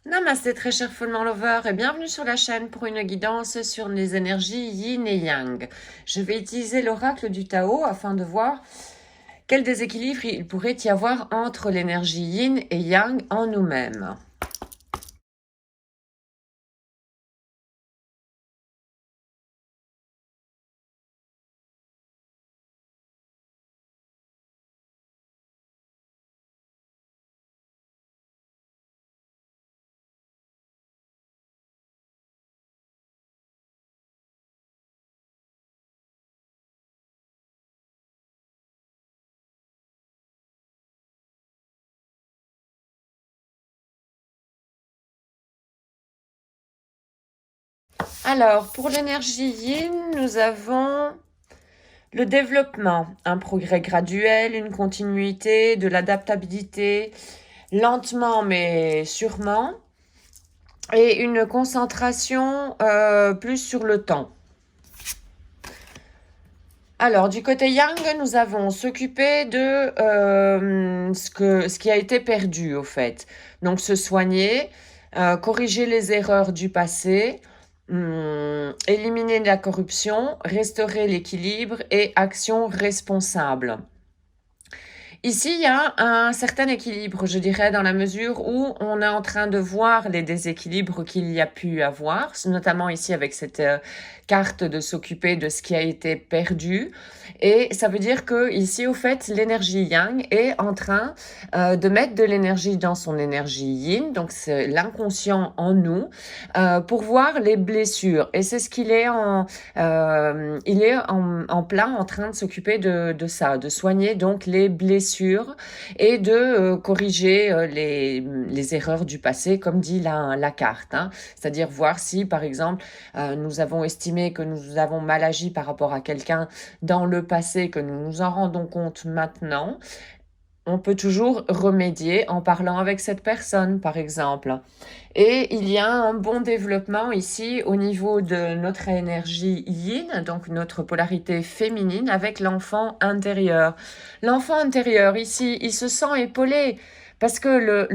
Namasté très cher Follement Lover et bienvenue sur la chaîne pour une guidance sur les énergies yin et yang. Je vais utiliser l'oracle du Tao afin de voir quel déséquilibre il pourrait y avoir entre l'énergie yin et yang en nous-mêmes. Alors, pour l'énergie yin, nous avons le développement, un progrès graduel, une continuité, de l'adaptabilité, lentement mais sûrement, et une concentration plus sur le temps. Alors, du côté yang, nous avons s'occuper de ce qui a été perdu, au fait. Donc, se soigner, corriger les erreurs du passé, éliminer la corruption, restaurer l'équilibre et action responsable. Ici, il y a un certain équilibre, je dirais, dans la mesure où on est en train de voir les déséquilibres qu'il y a pu avoir, notamment ici avec cette carte de s'occuper de ce qui a été perdu. Et ça veut dire que ici, au fait, l'énergie yang est en train de mettre de l'énergie dans son énergie yin, donc c'est l'inconscient en nous, pour voir les blessures. Et c'est ce qu'il est en plein en train de s'occuper de ça, de soigner donc les blessures et de corriger les erreurs du passé, comme dit la carte. Hein. C'est-à-dire voir si, par exemple, nous avons estimé que nous avons mal agi par rapport à quelqu'un dans le passé, que nous nous en rendons compte maintenant. On peut toujours remédier en parlant avec cette personne, par exemple. Et il y a un bon développement ici au niveau de notre énergie yin, donc notre polarité féminine avec l'enfant intérieur. L'enfant intérieur ici, il se sent épaulé parce que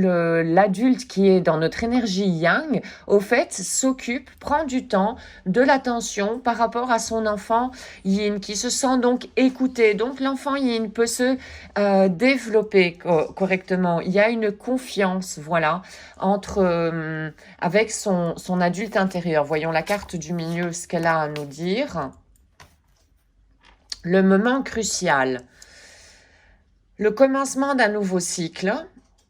l'adulte qui est dans notre énergie yang, au fait, s'occupe, prend du temps, de l'attention par rapport à son enfant yin qui se sent donc écouté. Donc l'enfant yin peut se développer correctement. Il y a une confiance, voilà, entre avec son adulte intérieur. Voyons la carte du milieu, ce qu'elle a à nous dire. Le moment crucial. Le commencement d'un nouveau cycle,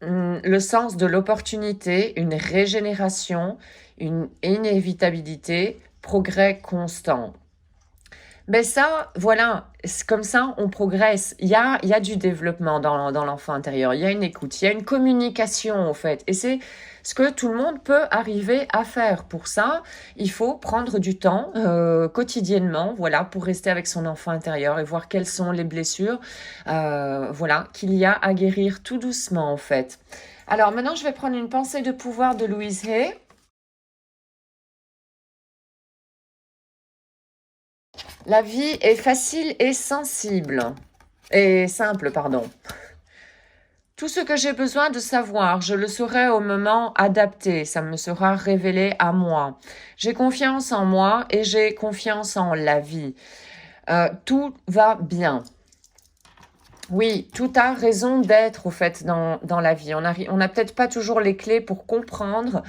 le sens de l'opportunité, une régénération, une inévitabilité, progrès constant. Ben ça, voilà, comme ça, on progresse. Il y a du développement dans l'enfant intérieur. Il y a une écoute, il y a une communication, en fait. Et c'est ce que tout le monde peut arriver à faire. Pour ça, il faut prendre du temps quotidiennement, voilà, pour rester avec son enfant intérieur et voir quelles sont les blessures, voilà, qu'il y a à guérir tout doucement, en fait. Alors maintenant, je vais prendre une pensée de pouvoir de Louise Hay. La vie est facile et sensible. Et simple, pardon. Tout ce que j'ai besoin de savoir, je le saurai au moment adapté, ça me sera révélé à moi. J'ai confiance en moi et j'ai confiance en la vie. Tout va bien. Oui, tout a raison d'être au fait dans la vie. On n'a peut-être pas toujours les clés pour comprendre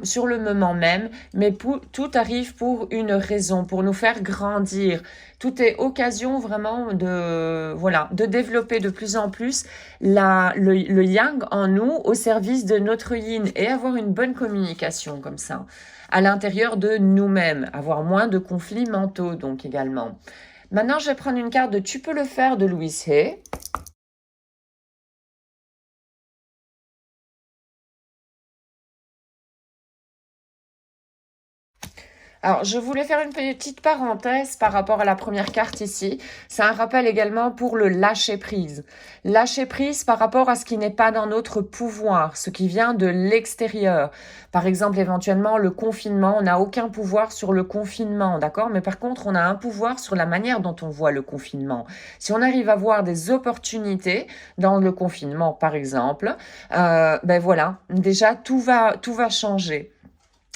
sur le moment même, mais tout arrive pour une raison, pour nous faire grandir. Tout est occasion vraiment voilà, de développer de plus en plus le yang en nous au service de notre yin et avoir une bonne communication comme ça à l'intérieur de nous-mêmes, avoir moins de conflits mentaux donc également. Maintenant, je vais prendre une carte de Tu peux le faire de Louise Hay. Alors, je voulais faire une petite parenthèse par rapport à la première carte ici. C'est un rappel également pour le lâcher prise. Lâcher prise par rapport à ce qui n'est pas dans notre pouvoir, ce qui vient de l'extérieur. Par exemple, éventuellement, le confinement. On n'a aucun pouvoir sur le confinement, d'accord? Mais par contre, on a un pouvoir sur la manière dont on voit le confinement. Si on arrive à voir des opportunités dans le confinement, par exemple, ben voilà, déjà, tout va changer.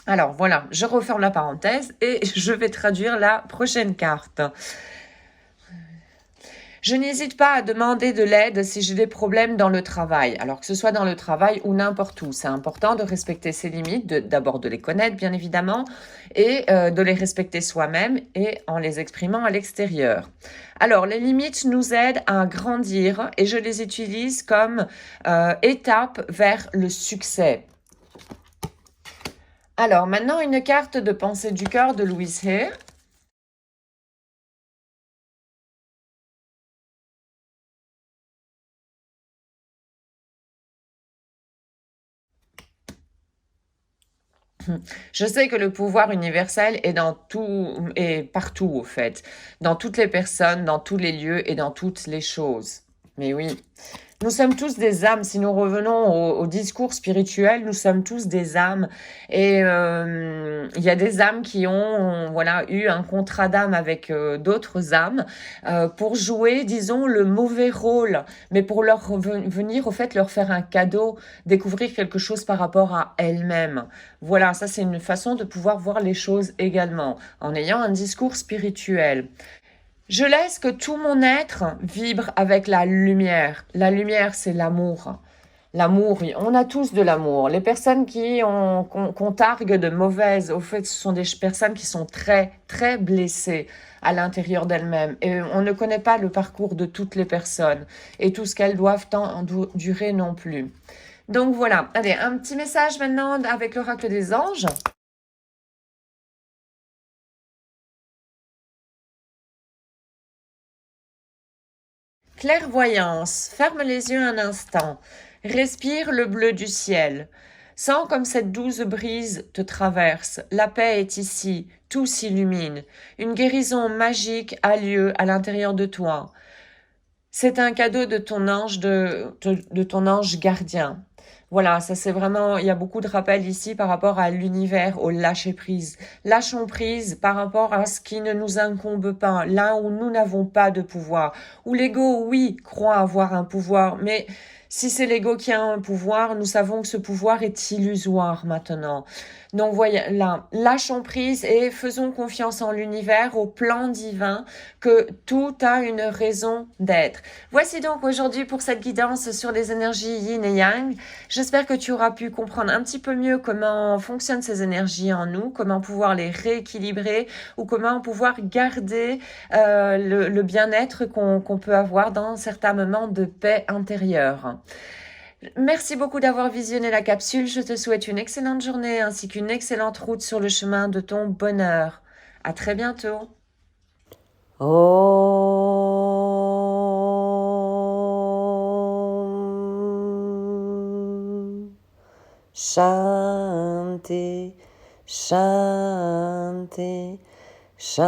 Alors voilà, je referme la parenthèse et je vais traduire la prochaine carte. Je n'hésite pas à demander de l'aide si j'ai des problèmes dans le travail, alors que ce soit dans le travail ou n'importe où. C'est important de respecter ses limites, d'abord de les connaître bien évidemment, et de les respecter soi-même et en les exprimant à l'extérieur. Alors les limites nous aident à grandir et je les utilise comme étape vers le succès. Alors, maintenant, une carte de pensée du cœur de Louise Hay. Je sais que le pouvoir universel est dans tout et partout, au fait. Dans toutes les personnes, dans tous les lieux et dans toutes les choses. Mais oui. Nous sommes tous des âmes. Si nous revenons au discours spirituel, nous sommes tous des âmes. Et il y a des âmes qui ont voilà, eu un contrat d'âme avec d'autres âmes pour jouer, disons, le mauvais rôle. Mais pour leur venir, au fait, leur faire un cadeau, découvrir quelque chose par rapport à elles-mêmes. Voilà, ça c'est une façon de pouvoir voir les choses également, en ayant un discours spirituel. Je laisse que tout mon être vibre avec la lumière. La lumière, c'est l'amour. L'amour, oui, on a tous de l'amour. Les personnes qu'on targue de mauvaises, au fait, ce sont des personnes qui sont très, très blessées à l'intérieur d'elles-mêmes. Et on ne connaît pas le parcours de toutes les personnes et tout ce qu'elles doivent endurer non plus. Donc voilà, allez, un petit message maintenant avec l'oracle des anges. Clairvoyance, ferme les yeux un instant, respire le bleu du ciel. Sens comme cette douce brise te traverse, la paix est ici, tout s'illumine. Une guérison magique a lieu à l'intérieur de toi. C'est un cadeau de ton ange, de ton ange gardien. Voilà, ça c'est vraiment, il y a beaucoup de rappels ici par rapport à l'univers, au lâcher prise. Lâchons prise par rapport à ce qui ne nous incombe pas, là où nous n'avons pas de pouvoir. Où l'ego, oui, croit avoir un pouvoir, mais si c'est l'ego qui a un pouvoir, nous savons que ce pouvoir est illusoire maintenant. Donc voilà, lâchons prise et faisons confiance en l'univers, au plan divin, que tout a une raison d'être. Voici donc aujourd'hui pour cette guidance sur les énergies yin et yang. J'espère que tu auras pu comprendre un petit peu mieux comment fonctionnent ces énergies en nous, comment pouvoir les rééquilibrer ou comment pouvoir garder le bien-être qu'on peut avoir dans certains moments de paix intérieure. Merci beaucoup d'avoir visionné la capsule. Je te souhaite une excellente journée ainsi qu'une excellente route sur le chemin de ton bonheur. À très bientôt. Om Shanti, Shanti, Shanti.